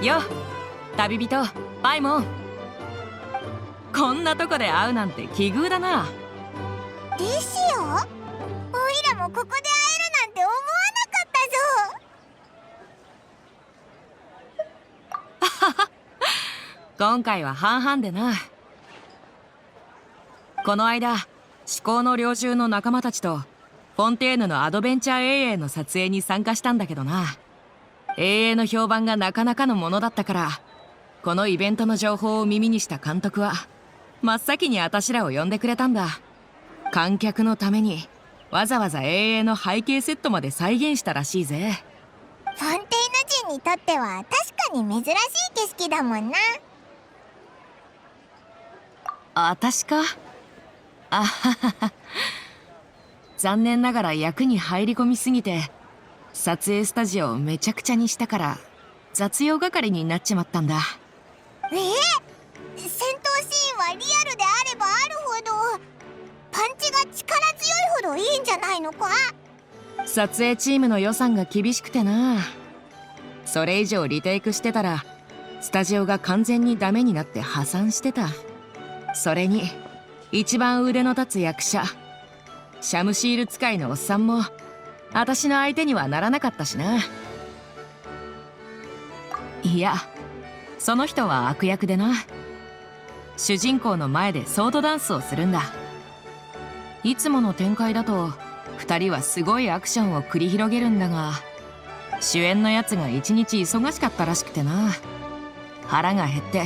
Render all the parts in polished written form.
よ、旅人パイモン。こんなとこで会うなんて奇遇だな。リシオ、おいらもここで会えるなんて思わなかったぞ。今回は半々でな。この間至高の猟銃の仲間たちとフォンテーヌのアドベンチャー永遠の撮影に参加したんだけどな。永遠の評判がなかなかのものだったから、このイベントの情報を耳にした監督は真っ先にあたしらを呼んでくれたんだ。観客のためにわざわざ永遠の背景セットまで再現したらしいぜ。フォンテーヌ人にとっては確かに珍しい景色だもんな。あたしか。あははは。残念ながら役に入り込みすぎて撮影スタジオをめちゃくちゃにしたから雑用係になっちまったんだ。戦闘シーンはリアルであればあるほどパンチが力強いほどいいんじゃないのか。撮影チームの予算が厳しくてな。それ以上リテイクしてたらスタジオが完全にダメになって破産してた。それに一番腕の立つ役者シャムシール使いのおっさんも私の相手にはならなかったしな。いや、その人は悪役でな。主人公の前でソードダンスをするんだ。いつもの展開だと2人はすごいアクションを繰り広げるんだが、主演のやつが一日忙しかったらしくてな。腹が減って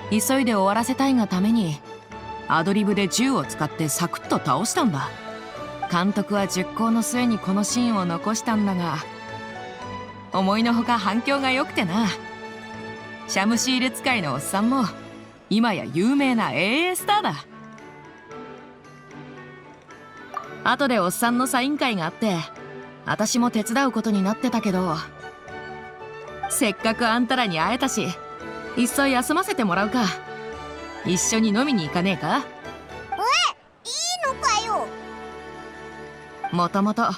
急いで終わらせたいがためにアドリブで銃を使ってサクッと倒したんだ。監督は熟考の末にこのシーンを残したんだが、思いのほか反響が良くてな。シャムシール使いのおっさんも今や有名な AA スターだ。後でおっさんのサイン会があって私も手伝うことになってたけど、せっかくあんたらに会えたしいっそ休ませてもらうか。一緒に飲みに行かねえか。いいのかよ。もともと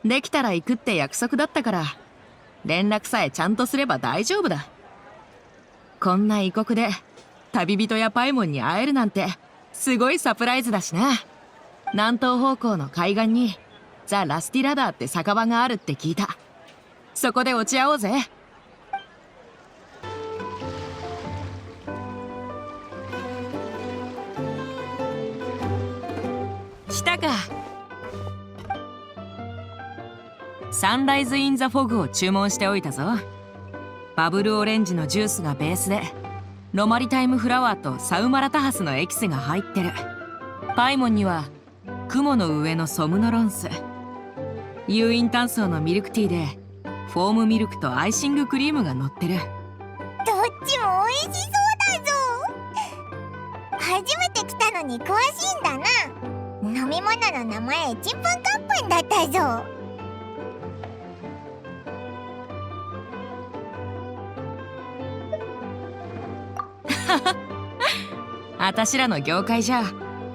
できたら行くって約束だったから連絡さえちゃんとすれば大丈夫だ。こんな異国で旅人やパイモンに会えるなんてすごいサプライズだしな。南東方向の海岸にザ・ラスティラダーって酒場があるって聞いた。そこで落ち合おうぜ。来たか。サンライズ・イン・ザ・フォグを注文しておいたぞ。バブルオレンジのジュースがベースでロマリタイムフラワーとサウマラタハスのエキスが入ってる。パイモンには雲の上のソムノロンス、有印炭素のミルクティーでフォームミルクとアイシングクリームが乗ってる。どっちも美味しそうだぞ。初めて来たのに詳しいんだな。飲み物の名前ちんぷんかんぷんだったぞ。あたしらの業界じゃ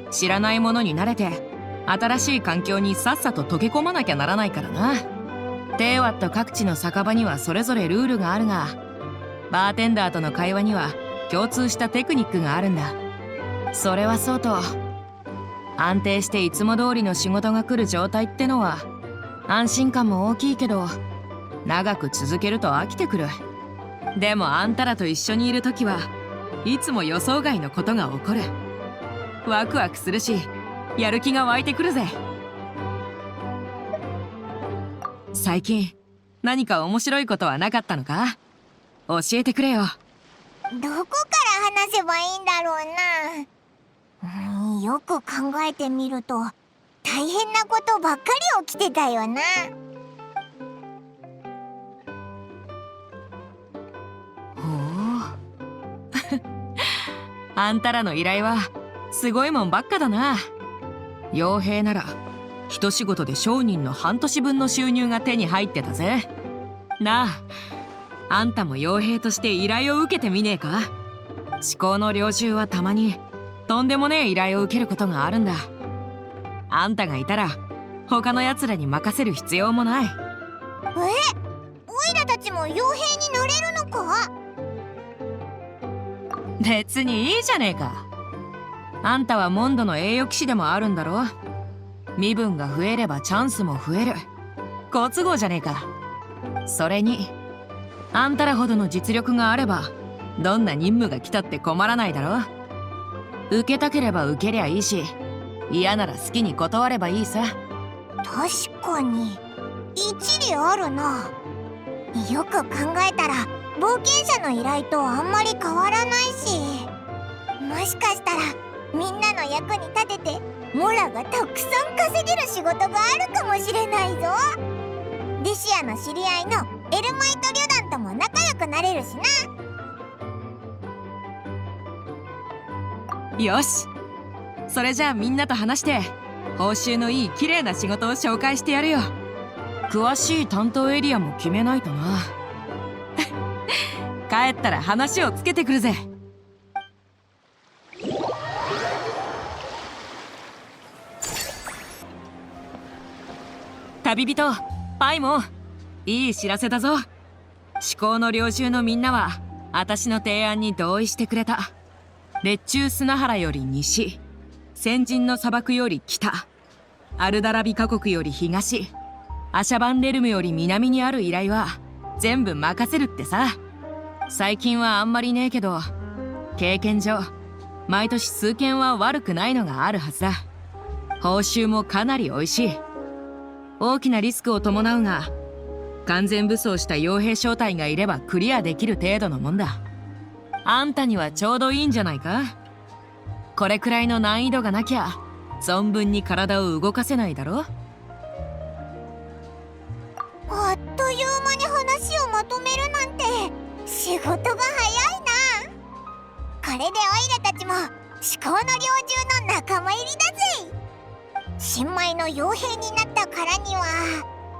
知らないものに慣れて新しい環境にさっさと溶け込まなきゃならないからな。テーワット各地の酒場にはそれぞれルールがあるが、バーテンダーとの会話には共通したテクニックがあるんだ。それはそうと安定していつも通りの仕事が来る状態ってのは安心感も大きいけど長く続けると飽きてくる。でもあんたらと一緒にいる時はいつも予想外のことが起こる。ワクワクするしやる気が湧いてくるぜ。最近何か面白いことはなかったのか。教えてくれよ。どこから話せばいいんだろうな。よく考えてみると大変なことばっかり起きてたよな。あんたらの依頼はすごいもんばっかだな。傭兵なら一仕事で商人の半年分の収入が手に入ってたぜ。なあ、あんたも傭兵として依頼を受けてみねえか。至高の猟銃はたまにとんでもねえ依頼を受けることがあるんだ。あんたがいたら他のやつらに任せる必要もない。おいらたちも傭兵になれるのか。別にいいじゃねえか。あんたはモンドの栄誉騎士でもあるんだろ。身分が増えればチャンスも増える。好都合じゃねえか。それにあんたらほどの実力があればどんな任務が来たって困らないだろ。受けたければ受けりゃいいし、嫌なら好きに断ればいいさ。確かに一理あるな。よく考えたら冒険者の依頼とあんまり変わらないし、もしかしたらみんなの役に立ててモラがたくさん稼げる仕事があるかもしれないぞ。リシアの知り合いのエルマイト旅団とも仲良くなれるしな。よし、それじゃあみんなと話して報酬のいい綺麗な仕事を紹介してやるよ。詳しい担当エリアも決めないとな。帰ったら話をつけてくるぜ。旅人パイモン、いい知らせだぞ。至高の領主のみんなは私の提案に同意してくれた。列中砂原より西、先人の砂漠より北、アルダラビカ国より東、アシャバンレルムより南にある依頼は全部任せるってさ。最近はあんまりねえけど、経験上毎年数件は悪くないのがあるはずだ。報酬もかなり美味しい。大きなリスクを伴うが、完全武装した傭兵小隊がいればクリアできる程度のもんだ。あんたにはちょうどいいんじゃないか。これくらいの難易度がなきゃ存分に体を動かせないだろ。あっという間に話をまとめるなんて仕事が早いな。これでオイラたちも至高の猟銃の仲間入りだぜ。新米の傭兵になったからには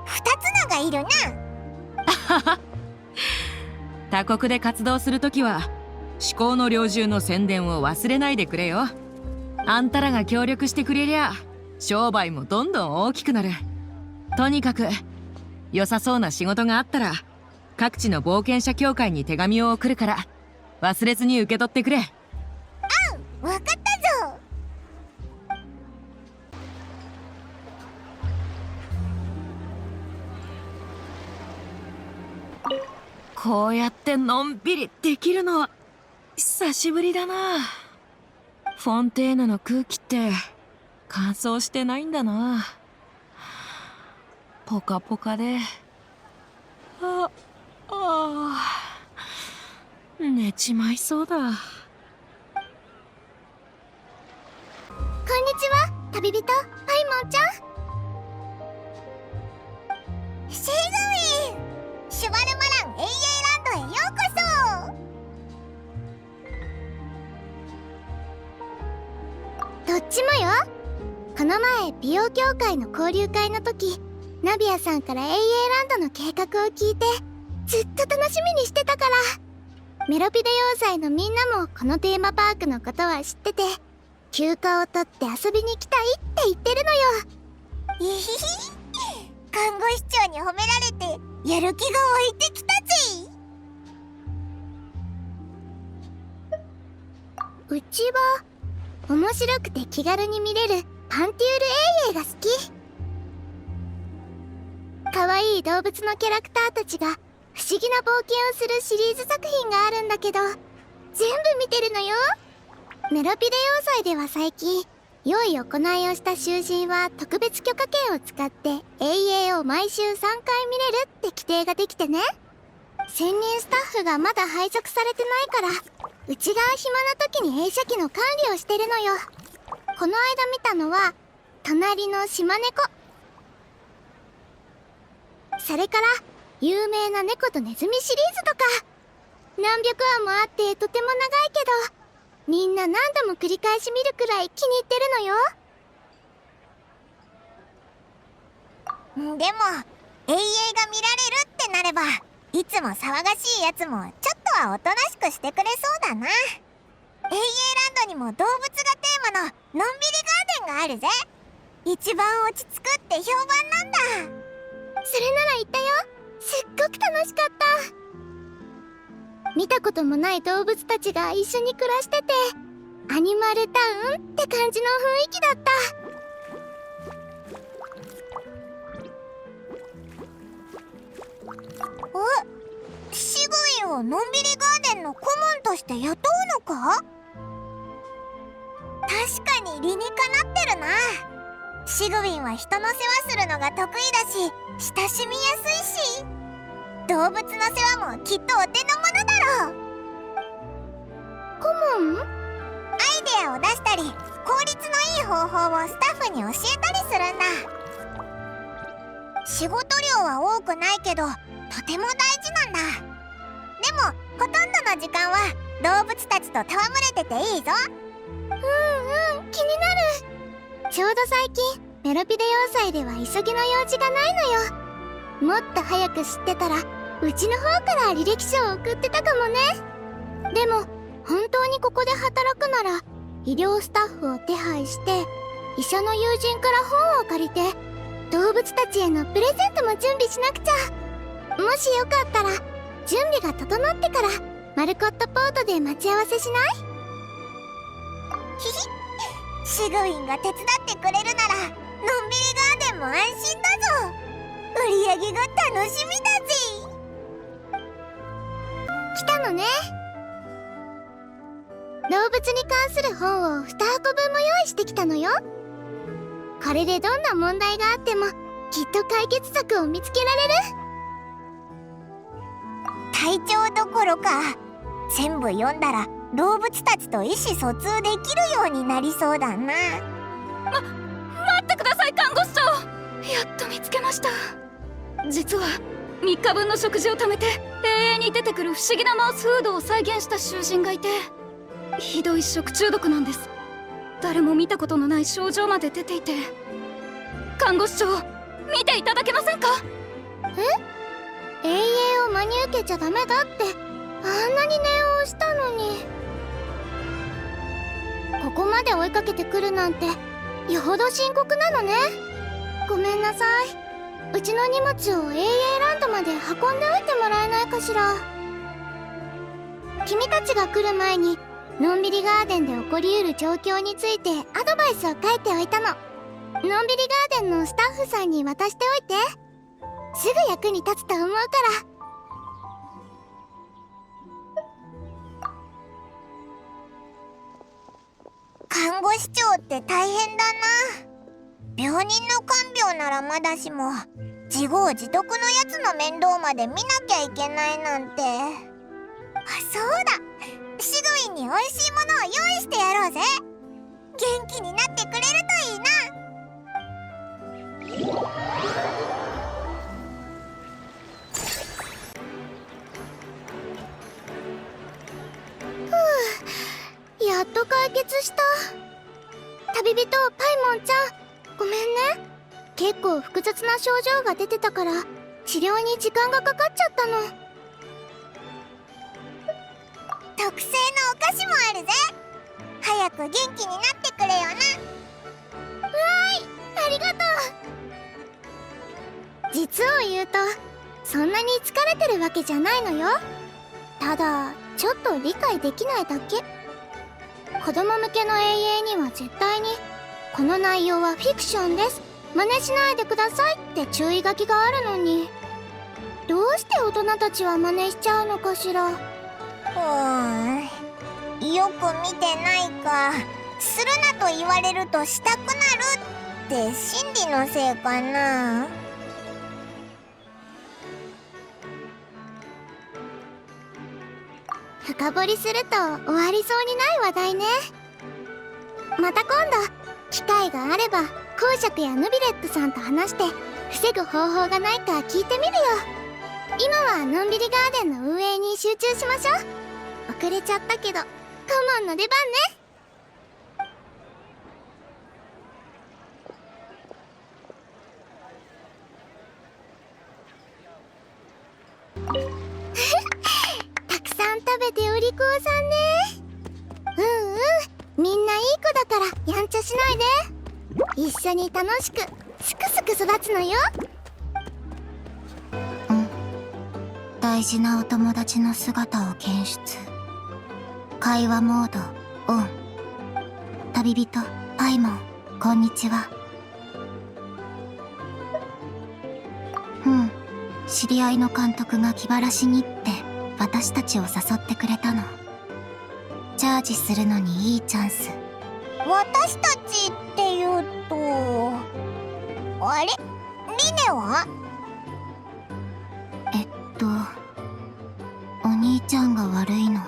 二つ名がいるな。他国で活動するときは至高の猟銃の宣伝を忘れないでくれよ。あんたらが協力してくれりゃ商売もどんどん大きくなる。とにかく良さそうな仕事があったら各地の冒険者協会に手紙を送るから忘れずに受け取ってくれ。わかったぞ。こうやってのんびりできるのは久しぶりだな。フォンテーヌの空気って乾燥してないんだな。ポカポカで、寝ちまいそうだ。こんにちは、旅人パイモンちゃん。シェイガウィン、シュバルマラン永遠ランドへようこそ。どっちもよ。この前美容協会の交流会の時、ナビアさんから永遠ランドの計画を聞いてずっと楽しみにしてたから。メロピデ要塞のみんなもこのテーマパークのことは知ってて、休暇を取って遊びに来たいって言ってるのよ。いひひ、看護師長に褒められてやる気が湧いてきたぜ。うちは面白くて気軽に見れるパンティールエイエイが好き。かわいい動物のキャラクターたちが不思議な冒険をするシリーズ作品があるんだけど、全部見てるのよ。メロピデ要塞では最近良い行いをした囚人は特別許可権を使って永遠を毎週3回見れるって規定ができてね。専任スタッフがまだ配属されてないから、うちが暇な時に映写機の管理をしてるのよ。この間見たのは隣の島猫、それから有名な猫とネズミシリーズとか何百話もあってとても長いけど、みんな何度も繰り返し見るくらい気に入ってるのよ。でも永遠が見られるってなれば、いつも騒がしいやつもちょっとはおとなしくしてくれそうだな。永遠ランドにも動物がテーマののんびりガーデンがあるぜ。一番落ち着くって評判なんだ。それなら行ったよ。すっごく楽しかった。見たこともない動物たちが一緒に暮らしてて、アニマルタウンって感じの雰囲気だった。シグウィンをのんびりガーデンの顧問として雇うのか？確かに理にかなってるな。シグウィンは人の世話するのが得意だし、親しみやすいし、動物の世話もきっとお手の物だろう。顧問？アイデアを出したり、効率のいい方法をスタッフに教えたりするんだ。仕事量は多くないけど、とても大事なんだ。でもほとんどの時間は動物たちと戯れてていいぞ。気になる。ちょうど最近メロピデ要塞では急ぎの用事がないのよ。もっと早く知ってたらうちの方から履歴書を送ってたかもね。でも本当にここで働くなら医療スタッフを手配して、医者の友人から本を借りて動物たちへのプレゼントも準備しなくちゃ。もしよかったら準備が整ってからマルコットポートで待ち合わせしない？ひひ、シグウィンが手伝ってくれるならのんびりガーデンも安心だぞ。売り上げが楽しみだぜ。来たのね。動物に関する本を2箱分も用意してきたのよ。これでどんな問題があってもきっと解決策を見つけられる。隊長どころか、全部読んだら動物たちと意思疎通できるようになりそうだな。待ってください、看護師長。やっと見つけました。実は3日分の食事を貯めて永遠に出てくる不思議なマウスフードを再現した囚人がいて、ひどい食中毒なんです。誰も見たことのない症状まで出ていて、看護師長、見ていただけませんか？永遠を真に受けちゃダメだってあんなに念を押したのに。ここまで追いかけてくるなんてよほど深刻なのね。ごめんなさい。うちの荷物を AA ランドまで運んでおいてもらえないかしら。君たちが来る前にのんびりガーデンで起こりうる状況についてアドバイスを書いておいたの。のんびりガーデンのスタッフさんに渡しておいて。すぐ役に立つと思うから。看護師長って大変だな。病人の看病ならまだしも、自業自得のやつの面倒まで見なきゃいけないなんて。そうだ、シグウィンに美味しいものを用意してやろうぜ。元気になってくれるといいな。やっと解決した。旅人パイモンちゃん、ごめんね。結構複雑な症状が出てたから治療に時間がかかっちゃったの。特製のお菓子もあるぜ。早く元気になってくれよな。ありがとう。実を言うとそんなに疲れてるわけじゃないのよ。ただちょっと理解できないだけ。子供向けの永遠には絶対にこの内容はフィクションです、真似しないでくださいって注意書きがあるのに、どうして大人たちは真似しちゃうのかしら。よく見てないか。するなと言われるとしたくなるって心理のせいかな。深掘りすると終わりそうにない話題ね。また今度機会があれば公爵やヌビレットさんと話して防ぐ方法がないか聞いてみるよ。今はのんびりガーデンの運営に集中しましょう。遅れちゃったけど顧問の出番ね。たくさん食べてお利口さんね。みんないい子だからやんちゃしないで。一緒に楽しくすくすく育つのよ。大大事なお友達の姿を検出。会話モードオン。旅人パイモン、こんにちは。知り合いの監督が気晴らしにって私たちを誘ってくれたの。チャージするのにいいチャンス。私たちっていうと、あれ、リネは？お兄ちゃんが悪いの。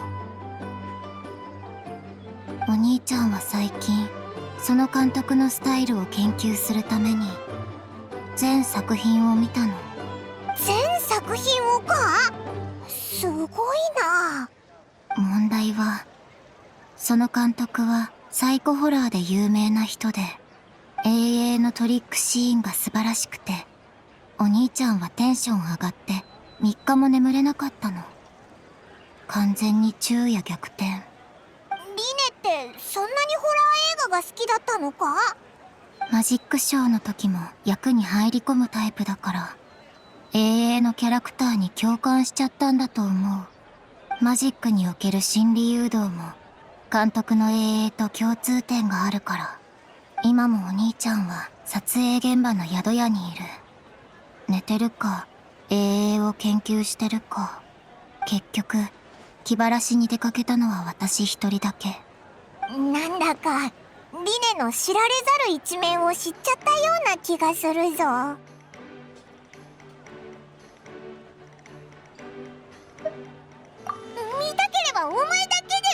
お兄ちゃんは最近その監督のスタイルを研究するために全作品を見たの。全作品をか？すごいな。問題は、その監督はサイコホラーで有名な人で、永遠のトリックシーンが素晴らしくて、お兄ちゃんはテンション上がって3日も眠れなかったの。完全に昼夜逆転。リネってそんなにホラー映画が好きだったのか？マジックショーの時も役に入り込むタイプだから、永遠のキャラクターに共感しちゃったんだと思う。マジックにおける心理誘導も監督の永遠と共通点があるから。今もお兄ちゃんは撮影現場の宿屋にいる。寝てるか永遠を研究してるか。結局気晴らしに出かけたのは私一人だけ。なんだかリネの知られざる一面を知っちゃったような気がするぞ。見たければお前だけで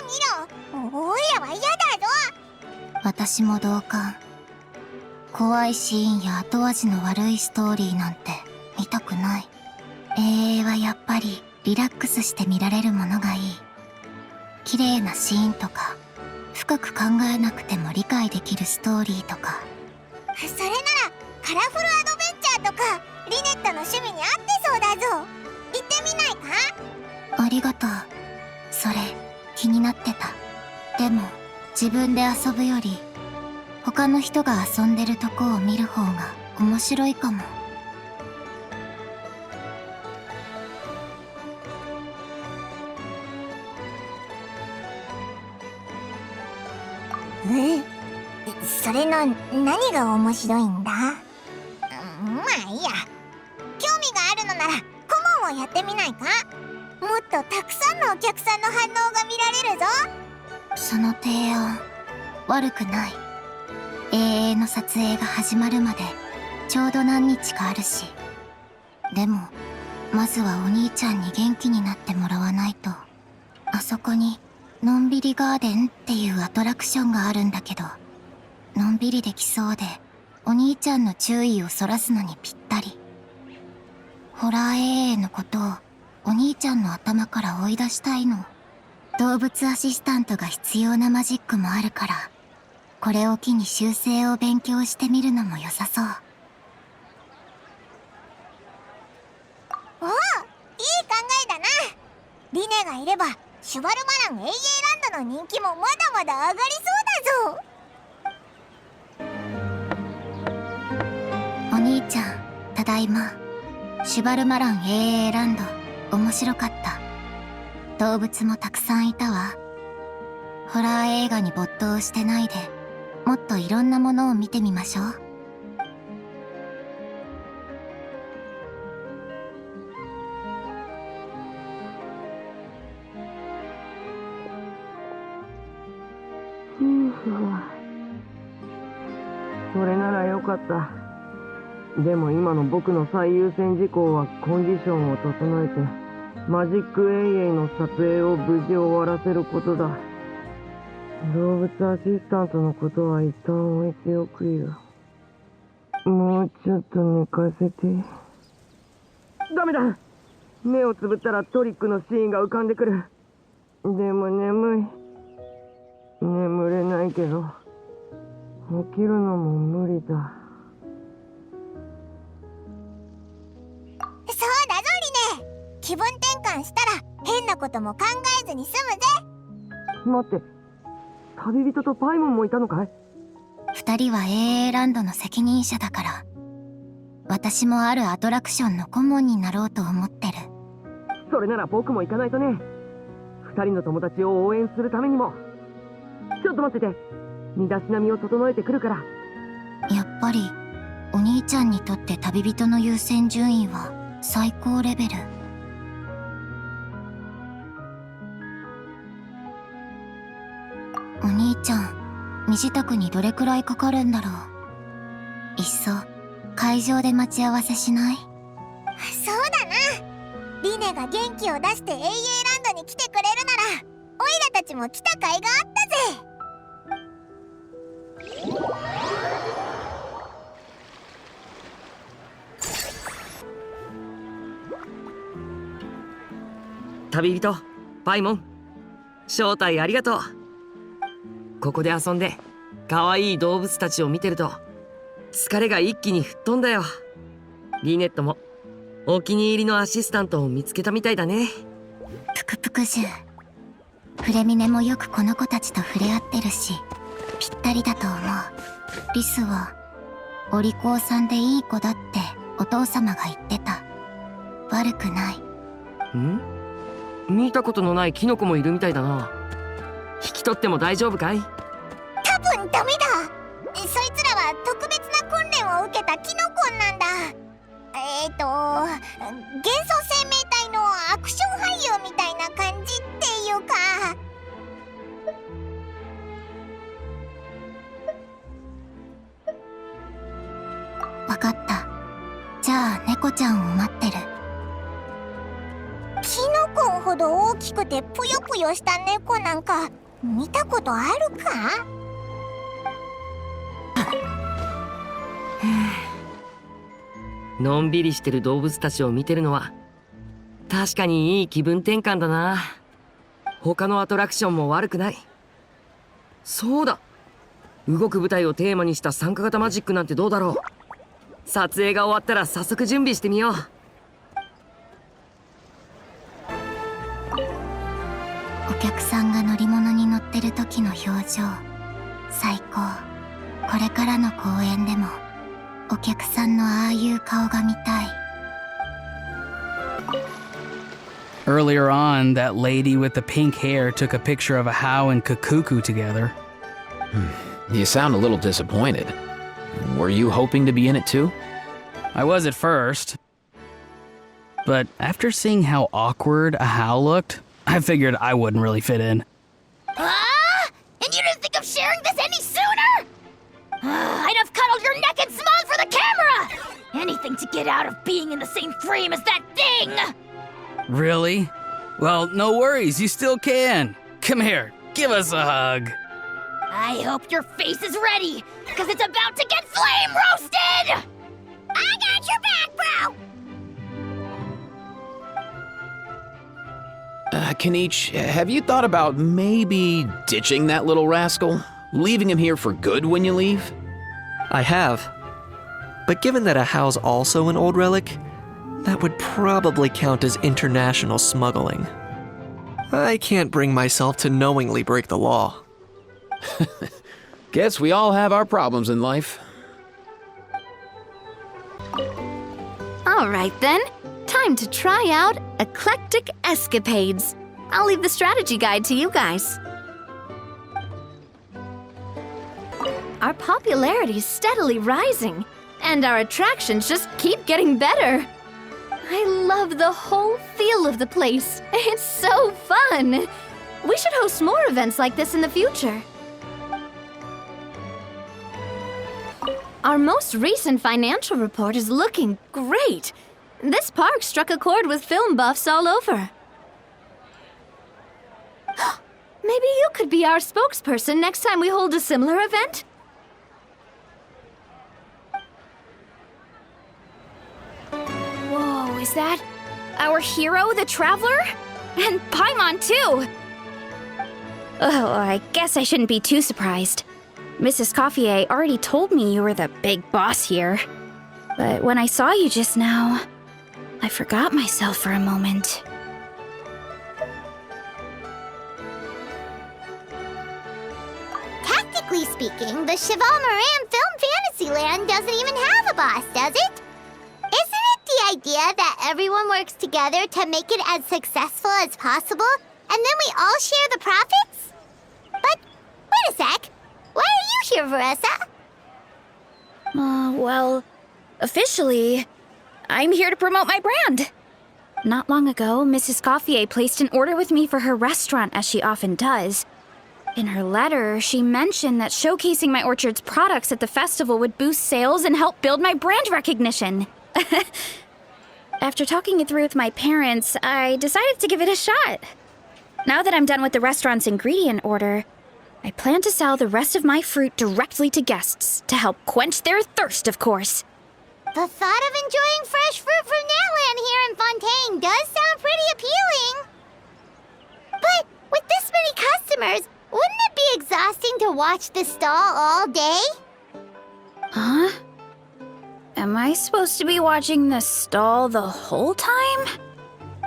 見ろ。おいらは嫌だぞ。私も同感。怖いシーンや後味の悪いストーリーなんて見たくない。永遠はやっぱりリラックスして見られるものがいい。綺麗なシーンとか、深く考えなくても理解できるストーリーとか。それならカラフルアドベンチャーとかリネットの趣味に合ってそうだぞ。行ってみないか？ありがとう。それ気になってた。でも自分で遊ぶより他の人が遊んでるとこを見る方が面白いかも。それの何が面白いんだ？まあいいや。興味があるのなら顧問をやってみないか？もっとたくさんのお客さんの反応が見られるぞ。その提案悪くない。永遠の撮影が始まるまでちょうど何日かあるし。でもまずはお兄ちゃんに元気になってもらわないと。あそこにのんびりガーデンっていうアトラクションがあるんだけど、のんびりできそうでお兄ちゃんの注意をそらすのにぴったり。ホラー永遠のことをお兄ちゃんの頭から追い出したいの。動物アシスタントが必要なマジックもあるから、これを機に修正を勉強してみるのも良さそう。おお、いい考えだな。リネがいればシュバルマラン永遠ランドの人気もまだまだ上がりそうだぞ。お兄ちゃんただいま。シュバルマラン永遠ランド面白かった。動物もたくさんいたわ。ホラー映画に没頭してないで、もっといろんなものを見てみましょう。それならよかった。でも今の僕の最優先事項はコンディションを整えてマジック永遠の撮影を無事終わらせることだ。動物アシスタントのことは一旦置いておくよ。もうちょっと寝かせて。ダメだ。目をつぶったらトリックのシーンが浮かんでくる。でも眠い。眠れないけど起きるのも無理だ。そうだぞリネ。気分転換したら変なことも考えずに済むぜ。待って、旅人とパイモンもいたのかい？2人は永遠ランドの責任者だから。私もあるアトラクションの顧問になろうと思ってる。それなら僕も行かないとね。二人の友達を応援するためにも。ちょっと待ってて。身だしなみを整えてくるから。やっぱりお兄ちゃんにとって旅人の優先順位は最高レベル。お兄ちゃん、身支度にどれくらいかかるんだろう。いっそ会場で待ち合わせしない？そうだな。リネが元気を出して AA ランドに来てくれるならオイラたちも来た甲斐があったぜ。旅人パイモン、招待ありがとう。ここで遊んで可愛い動物たちを見てると疲れが一気に吹っ飛んだよ。リネットもお気に入りのアシスタントを見つけたみたいだね。ぷくぷく獣。フレミネもよくこの子たちと触れ合ってるし、ぴったりだと思う。リスはお利口さんでいい子だってお父様が言ってた。悪くない。見たことのないキノコもいるみたいだな。引き取っても大丈夫かい？多分ダメだ。そいつらは特別な訓練を受けたキノコなんだ。幻想生命体のアクション俳優みたいな感じっていうか。わかった。じゃあ猫ちゃんを待ってる。キノコンほど大きくてぷよぷよした猫なんか見たことあるか？のんびりしてる動物たちを見てるのは確かにいい気分転換だな。他のアトラクションも悪くない。そうだ、動く舞台をテーマにした参加型マジックなんてどうだろう。撮影が終わったら早速準備してみよう。お客さんが乗り物に乗ってる時の表情、最高。これからの公演でもお客さんのああいう顔が見たい。 Earlier on, that lady with the pink hair took a picture of a How and Kakuku together. You sound a little disappointed. Were you hoping to be in it too? I was at first. But after seeing how awkward a How looked, I figured I wouldn't really fit in. Ah! And you didn't think of sharing this any sooner? I'd have cuddled your neck and smiled for the camera! Anything to get out of being in the same frame as that thing! Really? Well, no worries, you still can. Come here, give us a hug. I hope your face is ready, because it's about to get flame roasted! I got your back, bro! Kenichi, have you thought about maybe ditching that little rascal? Leaving him here for good when you leave? I have. But given that a How's also an old relic, that would probably count as international smuggling. I can't bring myself to knowingly break the law. Guess we all have our problems in life. Alright then, time to try out Eclectic Escapades. I'll leave the strategy guide to you guys. Our popularity is steadily rising, and our attractions just keep getting better. I love the whole feel of the place. It's so fun. We should host more events like this in the future. Our most recent financial report is looking great. This park struck a chord with film buffs all over. Maybe you could be our spokesperson next time we hold a similar event? Whoa, is that our hero, the Traveler? And Paimon, too! Oh, I guess I shouldn't be too surprised. Mrs. Coiffier already told me you were the big boss here. But when I saw you just now, I forgot myself for a moment. Technically speaking, the Cheval Moran Film Fantasyland doesn't even have a boss, does it? Isn't it the idea that everyone works together to make it as successful as possible, and then we all share the profits? But, wait a sec. Why are you here, Veressa? Well, officially, I'm here to promote my brand. Not long ago, Mrs. Gauthier placed an order with me for her restaurant, as she often does. In her letter, she mentioned that showcasing my orchard's products at the festival would boost sales and help build my brand recognition. After talking it through with my parents, I decided to give it a shot. Now that I'm done with the restaurant's ingredient order, I plan to sell the rest of my fruit directly to guests to help quench their thirst, of course. The thought of enjoying fresh fruit from Natland here in Fontaine does sound pretty appealing. But with this many customers, wouldn't it be exhausting to watch the stall all day? Huh? Am I supposed to be watching the stall the whole time?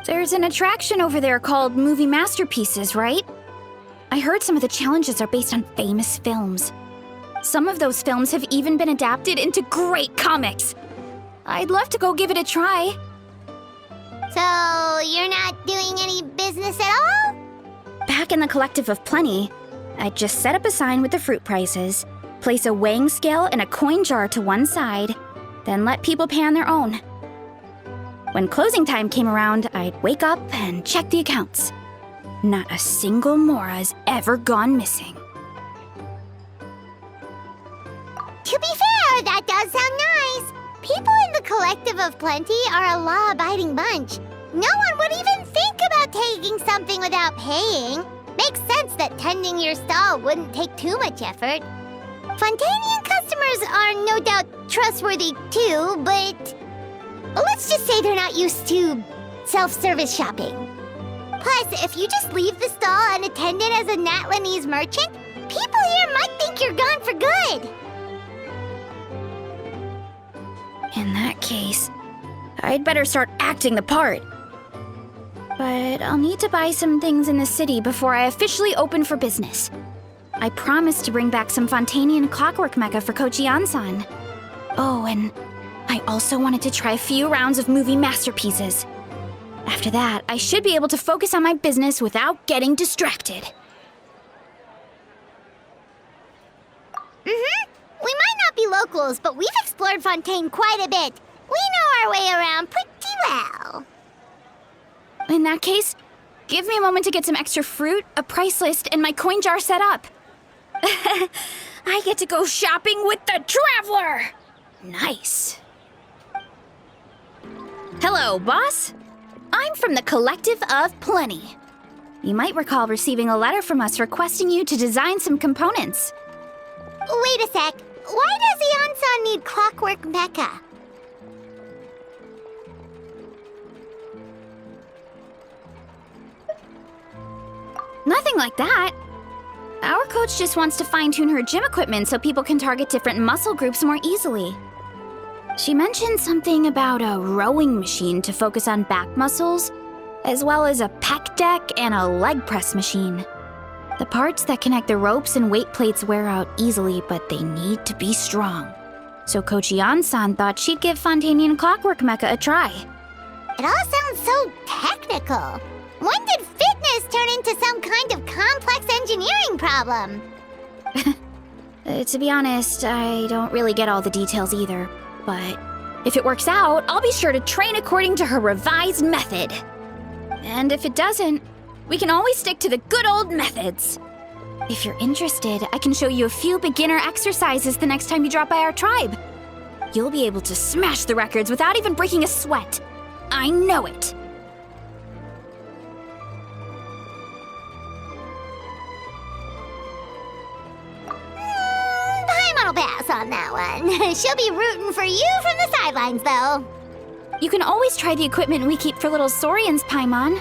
There's an attraction over there called Movie Masterpieces, right? I heard some of the challenges are based on famous films. Some of those films have even been adapted into great comics. I'd love to go give it a try. So, you're not doing any business at all? Back in the Collective of Plenty, I'd just set up a sign with the fruit prices, place a weighing scale and a coin jar to one side, then let people pay on their own. When closing time came around, I'd wake up and check the accounts. Not a single Mora's ever gone missing. To be fair, that does sound nice. People in the Collective of Plenty are a law-abiding bunch. No one would even think about taking something without paying. Makes sense that tending your stall wouldn't take too much effort. Fontainian customers are no doubt trustworthy too, but let's just say they're not used to self-service shopping. Plus, if you just leave the stall unattended as a Natlanese merchant, people here might think you're gone for good. In that case, I'd better start acting the part. But I'll need to buy some things in the city before I officially open for business. I promised to bring back some Fontainian clockwork mecha for Kochi-san. Oh, and I also wanted to try a few rounds of movie masterpieces. After that, I should be able to focus on my business without getting distracted. We might not be locals, but we've explored Fontaine quite a bit. We know our way around pretty well. In that case, give me a moment to get some extra fruit, a price list, and my coin jar set up. I get to go shopping with the Traveler! Nice. Hello, boss. I'm from the Collective of Plenty. You might recall receiving a letter from us requesting you to design some components. Wait a sec. Why does Ian-san need clockwork mecha? Nothing like that. Our coach just wants to fine-tune her gym equipment so people can target different muscle groups more easily. She mentioned something about a rowing machine to focus on back muscles, as well as a pec deck and a leg press machine. The parts that connect the ropes and weight plates wear out easily, but they need to be strong. So Coach Ian-san thought she'd give Fontainian Clockwork Mecha a try. It all sounds so technical. When did fitness turn into some kind of complex engineering problem? To be honest, I don't really get all the details either. But if it works out, I'll be sure to train according to her revised method. And if it doesn't, we can always stick to the good old methods. If you're interested, I can show you a few beginner exercises the next time you drop by our tribe. You'll be able to smash the records without even breaking a sweat. I know it. Paimon will pass on that one. She'll be rooting for you from the sidelines, though. You can always try the equipment we keep for little Saurians, Paimon.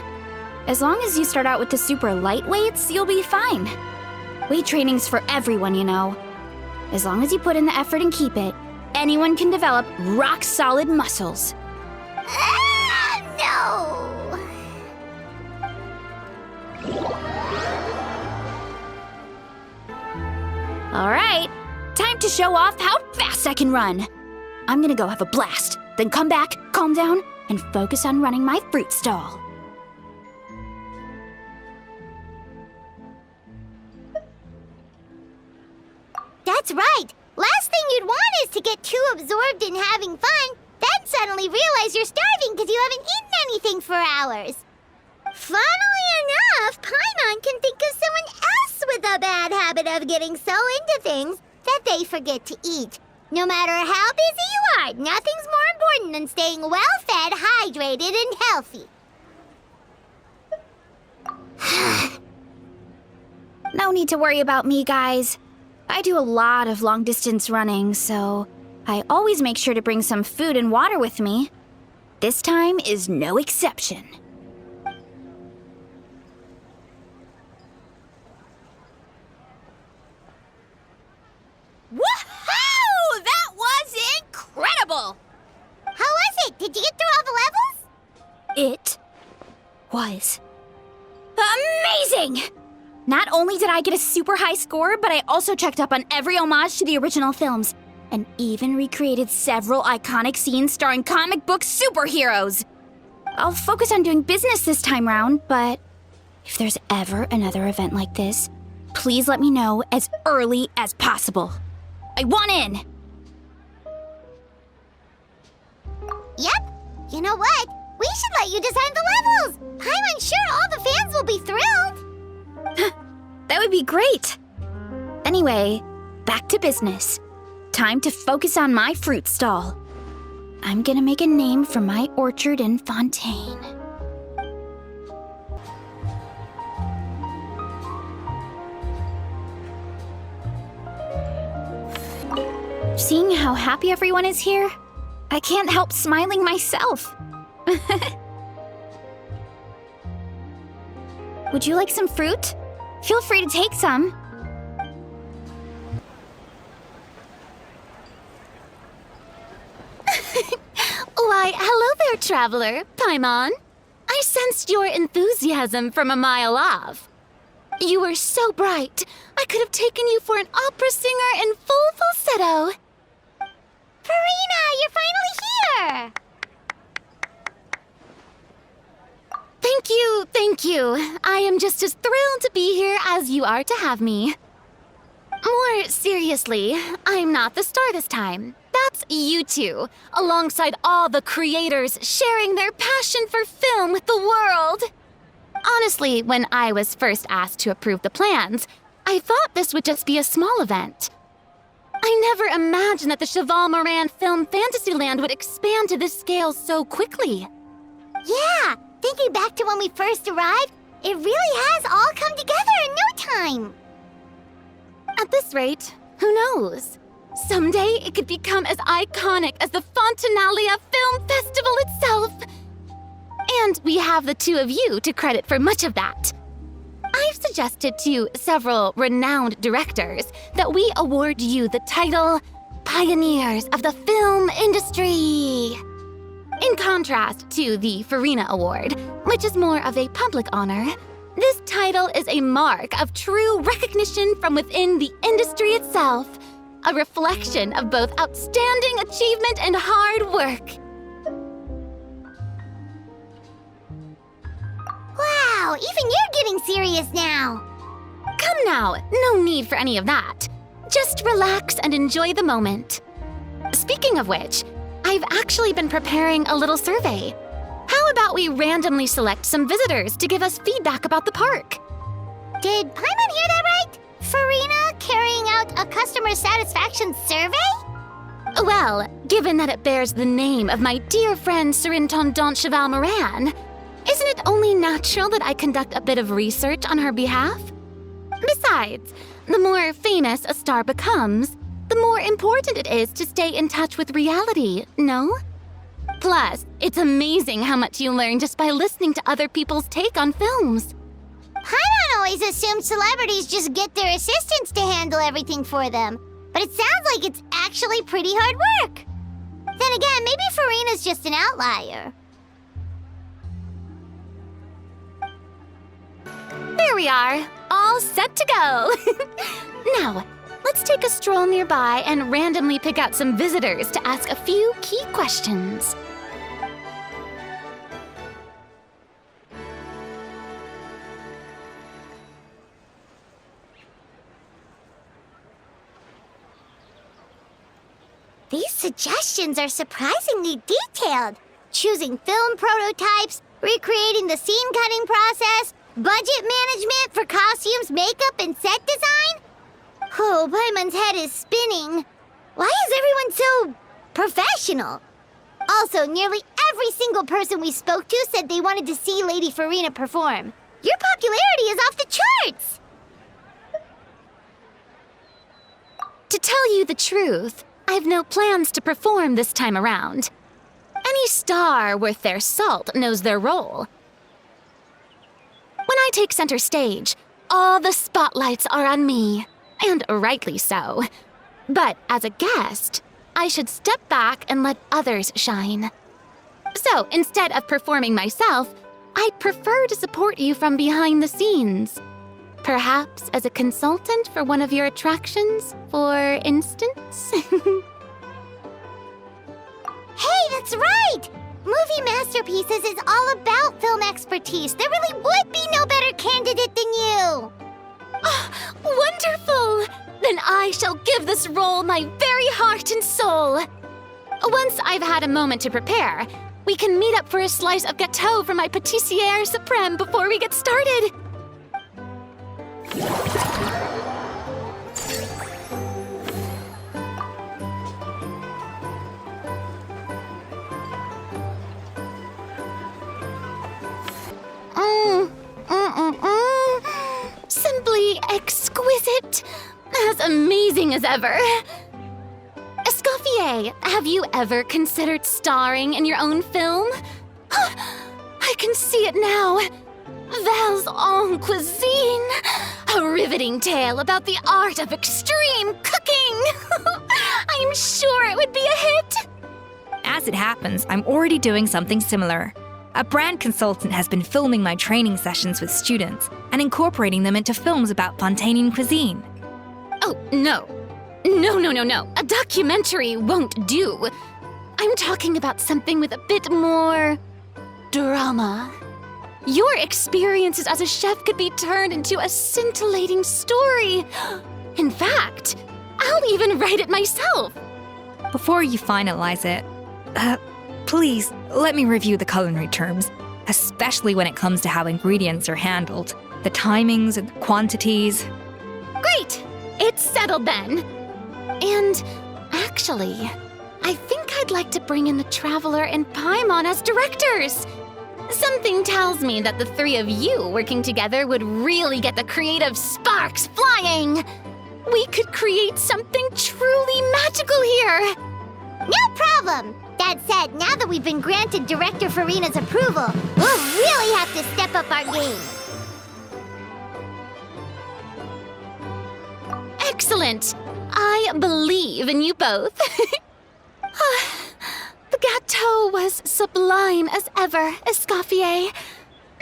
As long as you start out with the super lightweights, you'll be fine. Weight training's for everyone, you know. As long as you put in the effort and keep it, anyone can develop rock-solid muscles. No! All right, time to show off how fast I can run. I'm gonna go have a blast, then come back, calm down, and focus on running my fruit stall. That's right! Last thing you'd want is to get too absorbed in having fun, then suddenly realize you're starving because you haven't eaten anything for hours. Funnily enough, Paimon can think of someone else with a bad habit of getting so into things that they forget to eat. No matter how busy you are, nothing's more important than staying well-fed, hydrated, and healthy. No need to worry about me, guys. I do a lot of long-distance running, so I always make sure to bring some food and water with me. This time is no exception. Woohoo! That was incredible! How was it? Did you get through all the levels? It was amazing! Not only did I get a super high score, but I also checked up on every homage to the original films, and even recreated several iconic scenes starring comic book superheroes. I'll focus on doing business this time round, but if there's ever another event like this, please let me know as early as possible. I want in! Yep. You know what? We should let you design the levels! I'm sure all the fans will be thrilled! That would be great! Anyway, back to business. Time to focus on my fruit stall. I'm gonna make a name for my orchard in Fontaine. Seeing how happy everyone is here, I can't help smiling myself. Would you like some fruit? Feel free to take some. Why, hello there, traveler, Paimon. I sensed your enthusiasm from a mile off. You were so bright, I could have taken you for an opera singer in full falsetto. Farina, you're finally here! Thank you. I am just as thrilled to be here as you are to have me. More seriously, I'm not the star this time. That's you two, alongside all the creators sharing their passion for film with the world. Honestly, when I was first asked to approve the plans, I thought this would just be a small event. I never imagined that the Cheval Moran Film Fantasyland would expand to this scale so quickly. Yeah, thinking back to when we first arrived, it really has all come together in no time. At this rate, who knows? Someday it could become as iconic as the Fontanalia Film Festival itself. And we have the two of you to credit for much of that. I've suggested to several renowned directors that we award you the title Pioneers of the Film Industry. In contrast to the Farina Award, which is more of a public honor, this title is a mark of true recognition from within the industry itself, a reflection of both outstanding achievement and hard work. Wow, even you're getting serious now. Come now, no need for any of that. Just relax and enjoy the moment. Speaking of which, I've actually been preparing a little survey. How about we randomly select some visitors to give us feedback about the park? Did Paimon hear that right? Farina carrying out a customer satisfaction survey? Well, given that it bears the name of my dear friend Surintendant Cheval Moran, isn't it only natural that I conduct a bit of research on her behalf? Besides, the more famous a star becomes, the more important it is to stay in touch with reality, no? Plus, it's amazing how much you learn just by listening to other people's take on films. Paimon always assumed celebrities just get their assistants to handle everything for them. But it sounds like it's actually pretty hard work. Then again, maybe Farina's just an outlier. There we are, all set to go. Now, let's take a stroll nearby and randomly pick out some visitors to ask a few key questions. These suggestions are surprisingly detailed. Choosing film prototypes, recreating the scene cutting process, budget management for costumes, makeup, and set design? Oh, Paimon's head is spinning. Why is everyone so professional? Also, nearly every single person we spoke to said they wanted to see Lady Farina perform. Your popularity is off the charts! To tell you the truth, I've no plans to perform this time around. Any star worth their salt knows their role. When I take center stage, all the spotlights are on me, and rightly so. But as a guest, I should step back and let others shine. So instead of performing myself, I'd prefer to support you from behind the scenes. Perhaps as a consultant for one of your attractions, for instance? Hey, that's right! Movie Masterpieces is all about film expertise. There really would be no better candidate than you! Oh, wonderful! Then I shall give this role my very heart and soul. Once I've had a moment to prepare, we can meet up for a slice of gâteau from my pâtissière suprême before we get started. Simply exquisite. As amazing as ever. Escoffier, have you ever considered starring in your own film? I can see it now. Vals en cuisine. A riveting tale about the art of extreme cooking. I'm sure it would be a hit. As it happens, I'm already doing something similar. A brand consultant has been filming my training sessions with students and incorporating them into films about Fontanian cuisine. Oh, no. No. A documentary won't do. I'm talking about something with a bit more drama. Your experiences as a chef could be turned into a scintillating story. In fact, I'll even write it myself. Before you finalize it, please let me review the culinary terms, especially when it comes to how ingredients are handled, the timings and the quantities. Great! It's settled then. And actually, I think I'd like to bring in the Traveler and Paimon as directors. Something tells me that the three of you working together would really get the creative sparks flying. We could create something truly magical here. No problem! That said, now that we've been granted Director Farina's approval, we'll really have to step up our game. Excellent! I believe in you both. The gâteau was sublime as ever, Escoffier.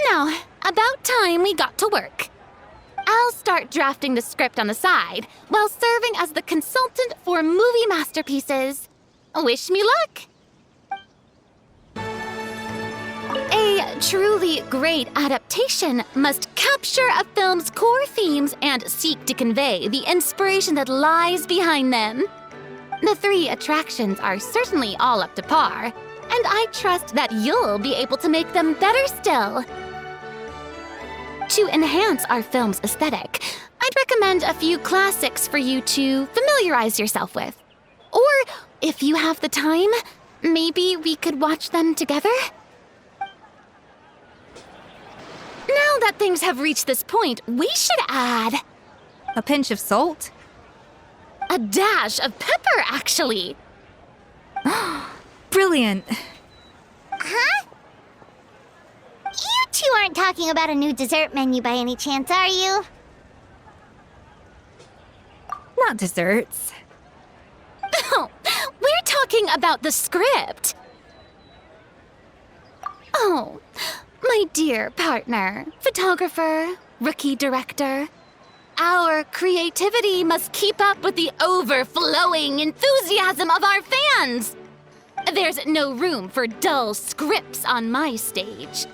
Now, about time we got to work. I'll start drafting the script on the side, while serving as the consultant for movie masterpieces. Wish me luck! A truly great adaptation must capture a film's core themes and seek to convey the inspiration that lies behind them. The three attractions are certainly all up to par, and I trust that you'll be able to make them better still. To enhance our film's aesthetic, I'd recommend a few classics for you to familiarize yourself with. Or, if you have the time, maybe we could watch them together? Now that things have reached this point, we should add A pinch of salt? a dash of pepper, actually. Brilliant. Huh? You two aren't talking about a new dessert menu by any chance, are you? Not desserts. Oh, we're talking about the script. Oh, my dear partner, photographer, rookie director. Our creativity must keep up with the overflowing enthusiasm of our fans. There's no room for dull scripts on my stage.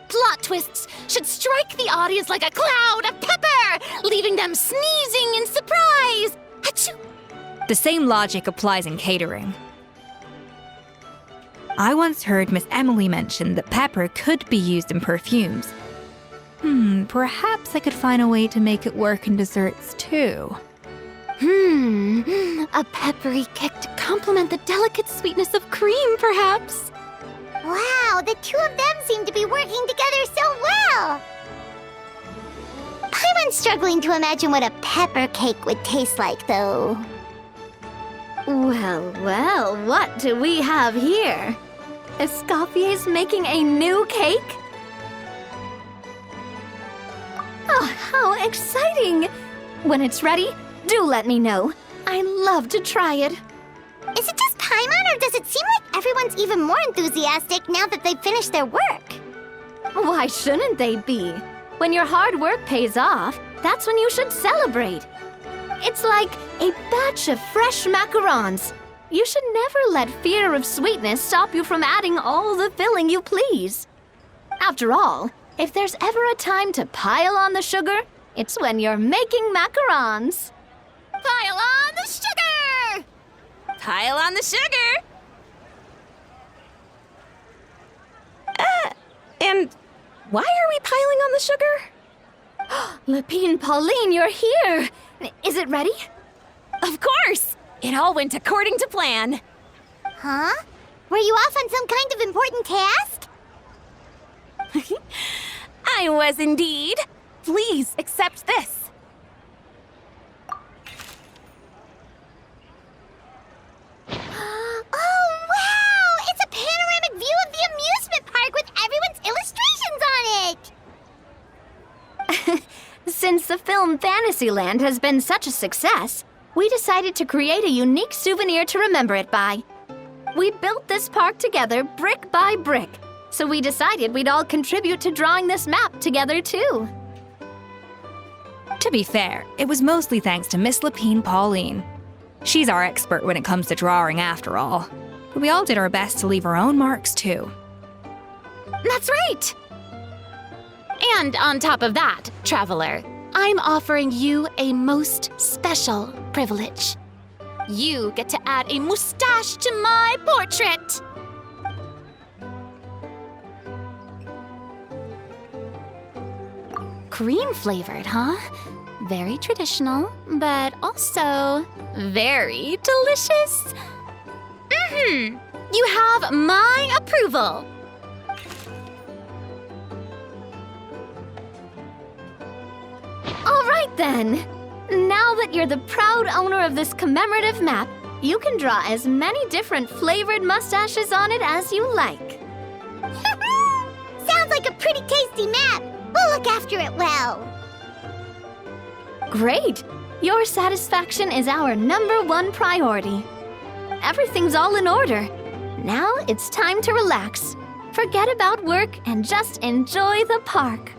Plot twists should strike the audience like a cloud of pepper, leaving them sneezing in surprise. Achoo! The same logic applies in catering. I once heard Miss Emily mention that pepper could be used in perfumes. Perhaps I could find a way to make it work in desserts too. A peppery kick to complement the delicate sweetness of cream, perhaps. Wow, the two of them seem to be working together so well! Paimon's struggling to imagine what a pepper cake would taste like, though. Well, well, what do we have here? Escoffier's making a new cake? Oh, how exciting! When it's ready, do let me know. I'd love to try it. Is it just Paimon, or does it seem like everyone's even more enthusiastic now that they've finished their work? Why shouldn't they be? When your hard work pays off, that's when you should celebrate. It's like a batch of fresh macarons. You should never let fear of sweetness stop you from adding all the filling you please. After all, if there's ever a time to pile on the sugar, it's when you're making macarons. Pile on the sugar! Pile on the sugar! And why are we piling on the sugar? Lapine Pauline, you're here! Is it ready? Of course! It all went according to plan. Huh? Were you off on some kind of important task? I was indeed. Please accept this. Oh, wow! It's a panoramic view of the amusement park with everyone's illustrations on it! Since the film Fantasyland has been such a success, we decided to create a unique souvenir to remember it by. We built this park together brick by brick, so we decided we'd all contribute to drawing this map together too. To be fair, it was mostly thanks to Miss Lapine Pauline. She's our expert when it comes to drawing after all. But we all did our best to leave our own marks too. That's right! And on top of that, Traveler, I'm offering you a most special privilege. You get to add a mustache to my portrait! Cream-flavored, huh? Very traditional, but also very delicious. You have my approval. All right then. Now that you're the proud owner of this commemorative map, you can draw as many different flavored mustaches on it as you like. Sounds like a pretty tasty map. We'll look after it well. Great! Your satisfaction is our #1 priority. Everything's all in order. Now it's time to relax. Forget about work and just enjoy the park.